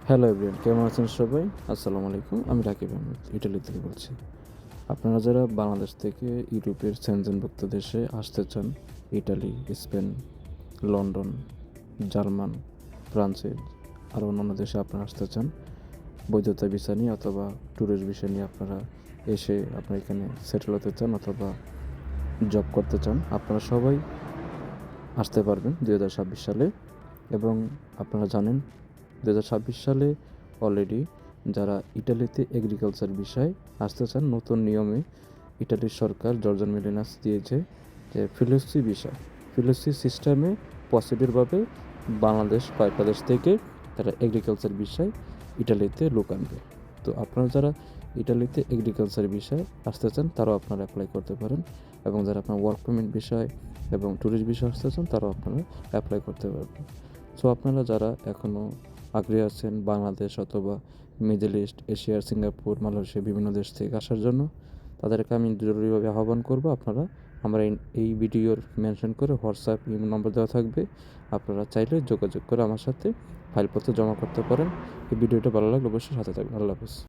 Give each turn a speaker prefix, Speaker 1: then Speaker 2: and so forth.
Speaker 1: Hello everyone, কেমন আছেন সবাই? আসসালামু আলাইকুম। আমি রাকিব আহমেদ, ইটালি থেকে বলছি। আপনারা যারা বাংলাদেশ থেকে ইউরোপের সেনজেনভুক্ত দেশে আসতে চান, ইটালি, স্পেন, লন্ডন, জার্মান, ফ্রান্সে আরও অন্যান্য দেশে আপনারা আসতে চান বৈধতা ভিসা নিয়ে অথবা ট্যুরিস্ট ভিসা নিয়ে আপনারা এসে আপনারা এখানে সেটেল হতে চান অথবা জব করতে চান, আপনারা সবাই আসতে পারবেন 2026 সালে। এবং আপনারা জানেন 2026 সালে অলরেডি যারা ইটালিতে এগ্রিকালচার বিষয়ে আসতে চান, নতুন নিয়মে ইটালির সরকার জর্জন মেলিনাস দিয়েছে যে ফিলোসি সিস্টেমে পসিবলভাবে বাংলাদেশ কয়েকটা দেশ থেকে তারা এগ্রিকালচার বিষয় ইটালিতে লোক আনবে। তো আপনারা যারা ইটালিতে এগ্রিকালচার বিষয়ে আসতে চান তারাও আপনারা অ্যাপ্লাই করতে পারেন, এবং যারা আপনার ওয়ার্ক পারমিট বিষয় এবং ট্যুরিস্ট বিষয় আসতে চান তারাও আপনারা অ্যাপ্লাই করতে পারবেন। সো আপনারা যারা এখনও আগ্রহী আছেন বাংলাদেশ অথবা মিডল ইস্ট, এশিয়ার সিঙ্গাপুর, মালয়েশিয়া বিভিন্ন দেশ থেকে আসার জন্য, তাদেরকে আমি জরুরিভাবে আহ্বান করব আপনারা আমরা এই ভিডিওর মেনশন করে হোয়াটসঅ্যাপ ইমেল নম্বর দেওয়া থাকবে, আপনারা চাইলে যোগাযোগ করে আমার সাথে ফাইলপত্র জমা করতে পারেন। এই ভিডিওটা ভালো লাগলে অবশ্যই সাথে থাকবেন। আল্লাহ হাফিজ।